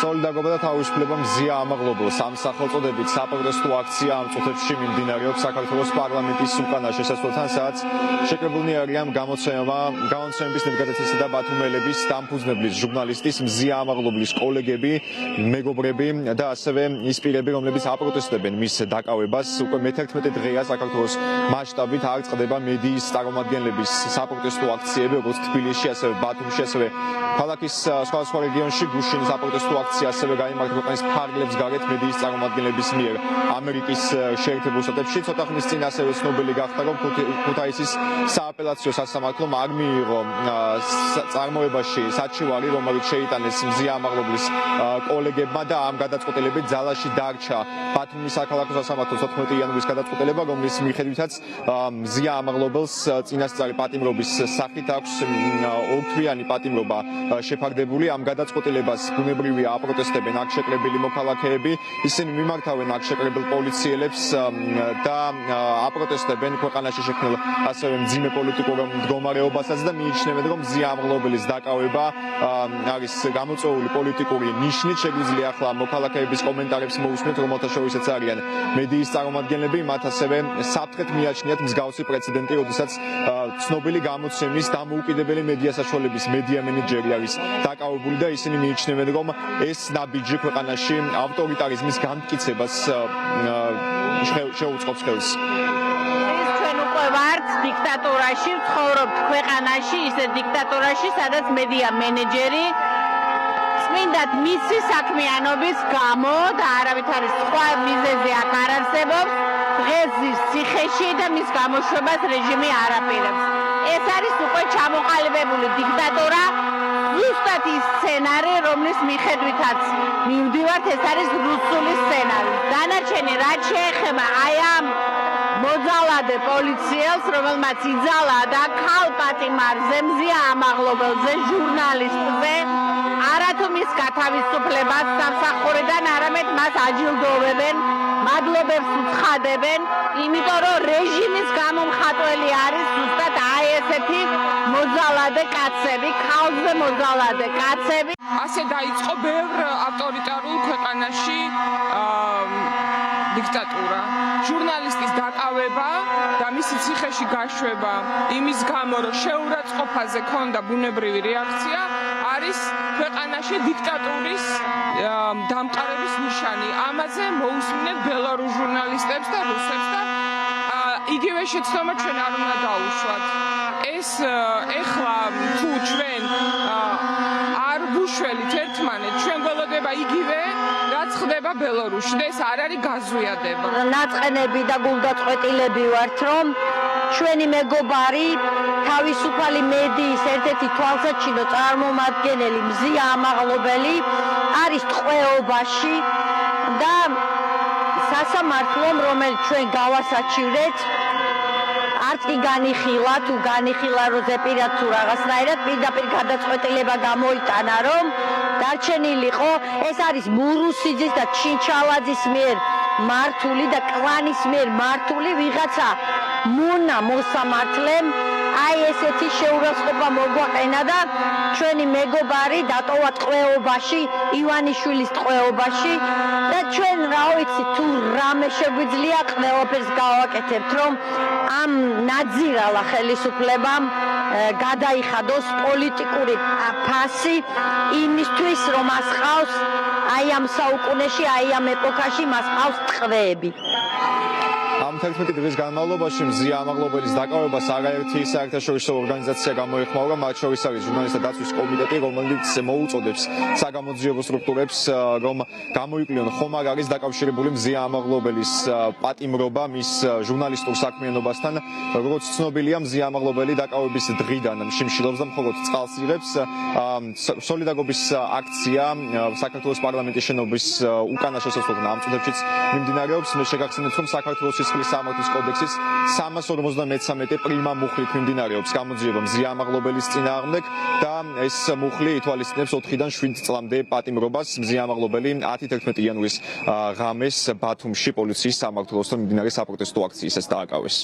სოლიდარობა და თავისუფლება მზია ამაღლობელს ამ სახელწოდებით საპროტესტო აქცია ამ წუთებში მიმდინარეობს საქართველოს პარლამენტის უკანა შესასვლელთან, სადაც შეკრებილნი არიან გამოცემების ნებგადაცემისა და ბათუმელების დამფუძნებლის ჟურნალისტის მზია ამაღლობლის კოლეგები, მეგობრები და ასევე ის პირები, რომლებიც აპროტესტებენ მის დაკავებას. უკვე მე-11 დღეა საქართველოს მასშტაბით არ წყდება მედიის წარმომადგენლების საპროტესტო აქციები, როგორც თბილისში, ასევე ბათუმში, ასევე ქალაქის სხვადასხვა რეგიონში. გუშინის საპროტესტო აქცია ასევე გაიმართა ქვეყნის ფარგლებს გარეთ მედიის წარმომადგენლების მიერ ამერიკის შეერთებულ შტატებში. ცოტა ხნის წინ ასევე ცნობილი გახდა, რომ ქუთაისის სააპელაციო სასამართლომ არ მიიღო წარმოებაში საჩივარი, რომელიც შეიტანეს მზია ამაღლობლის კოლეგებმა და ამ გადაწყვეტილებით ძალაში დარჩა ბათუმის საქალაქო სასამართლოს 14 იანვრის გადაწყვეტილება, რომლის მიხედვითაც მზია ამაღლობელს წინასწარი პატიმრობის სახით აქვს ორთვიანი პატიმრობა შეფარდებული. ამ გადაწყვეტილებას ბუნებრივია აპროტესტებენ აქ შეკრებილი მოქალაქეები. ისინი მიმართავენ აქ შეკრებილ პოლიციელებს და აპროტესტებენ ქვეყანაში შექმნილ ასევე მძიმე პოლიტიკურ მდგომარეობასაც და მიიჩნევენ, რომ მზია ამაღლობელის დაკავება არის გამოწვეული პოლიტიკური ნიშნით. შეგვიძლია ახლა მოქალაქეების კომენტარებს მოусმენთ, რომელთა შორისაც არიან მედიის წარმომადგენლები. მათ ასევე საფრთხეთ მიაჩნიათ მსგავსი პრეცედენტი, როდესაც ცნობილი გამოცემის დამოუკიდებელი მედია საშუალების მედია მენეჯერი არის დაკავებული და ისინი მიიჩნევენ, რომ ეს ნაბიჯი ქვეყანაში ავტორიტარიზმის განმტკიცებას შეუწყობს ხელს. ჩვენ უკვე ვართ დიქტატურაში, ვცხოვრობთ ქვეყანაში, ისე დიქტატურაში, სადაც მედია მენეჯერი წმინდად მისი საქმიანობის გამო და არავითარი სხვა მიზეზი აქ არ არსებობს, დღეს ზის ციხეში და მის გამოშვებას რეჟიმი არ აპირებს. ეს არის უკვე ჩამოყალიბებული დიქტატურა, ზუსტად ის სცენარი, რომლის მიხედვითაც მივდივართ, ეს არის რუსული სცენარი. დანარჩენი რაც შეეხება აი ამ მოძალადე პოლიციელს, რომელმაც იძალა ქალ პატიმარზე, მზია ამაღლობელზე, ჟურნალისტზე, არათუ მის გათავისუფლებას სამსახურიდან, არამედ მას აჯილდოვებენ, მადლობებს უცხადებენ, იმიტომ რომ რეჟიმის გამომხატველი არის ზუსტად აი ესეთი მოძალადე კაცები, ქალზე მოძალადე კაცები. ასე დაიწყო ბევრ ავტორიტარულ ქვეყანაში დიქტატურა. ჟურნალისტის დაკავება და მისი ციხეში გაშვება იმის გამო, რომ შეურაცხყოფაზე ქონდა ბუნებრივი რეაქცია, არის ქვეყანაში დიქტატურის დამყარების ნიშანი. ამაზე მოусმინეთ ბელარუს ჟურნალისტებს და რუსებს და იგივე შეცდომა ჩვენ არ უნდა დაუშვათ. ეს ეხლა თუ ჩვენ არ ვუშველით ერთმანეთს, ჩვენ გველოდება იგივე რაც ხდება ბელარუსში და ეს არ არის გაზვიადება. ნაწყენები და გულდაწყვეტილები ვართ, რომ ჩვენი მეგობარი თავისუფალი მედიის ერთ-ერთი თვალსაჩინო წარმომადგენელი მზია ამაღლობელი არის ტყვეობაში და სასამართლომ, რომელიც ჩვენ გავასაჩივრეთ, არც კი განიხილა, თუ განიხილა როზე პირად თუ რაღაცნაირად პირდაპირ გადაწყვეტილება გამოიტანა, რომ დარჩენილიყო ეს არის მურუსიძის და ჩინჩალაძის მიერ მართული და კლანის მიერ მართული ვიღაცა მონა მოსამართლემ აი ესეთი შეურაცხყოფა მოგვაყენა და ჩვენი მეგობარი დატოვა ტყვეობაში, ივანიშვილის ტყვეობაში და ჩვენ რა ვიცი თუ რამე შეგვიძლია ყველაფერს გავაკეთებთ, რომ ამ ნაძირალა ხელისუფლებამ გადაიხადოს პოლიტიკური ფასი იმისთვის, რომ მას ყავს აი ამ საუკუნეში, აი ამ ეპოქაში მას ყავს ტყვეები. ამ 11 დღის განმავლობაში მზია ამაღლობელის დაკავებას არაერთი საერთაშორისო ორგანიზაცია გამოეხმაურა, მათ შორის არის ჟურნალისტთა დაცვის კომიტეტი, რომელიც მოუწოდებს საგამოძიებო სტრუქტურებს, რომ გამოიკლიონ ხომ არ არის დაკავშირებული მზია ამაღლობელის პატიმრობა მის ჟურნალისტურ საქმიანობასთან. როგორც ცნობილია, მზია ამაღლობელი დაკავების დღიდან შიმშილობს და მხოლოდ წყალს იღებს. სოლიდარობის აქცია საქართველოს პარლამენტის შენობის უკანა შესასვლელთან ამ წუთებშიც მიმდინარეობს. მე შეგახსენებთ, რომ საქართველოს სამართლის კოდექსის 353 პრიმა მუხლით მიმდინარეობს გამოძიება მზია ამაღლობელის წინააღმდეგ და ეს მუხლი ითვალისწინებს 4-დან 7 წლამდე პატიმრობას. მზია ამაღლობელი 10-11 იანვრის ღამეს ბათუმში პოლიციის სამმართველოსთან მიმდინარე საპროტესტო აქციისას დააკავეს.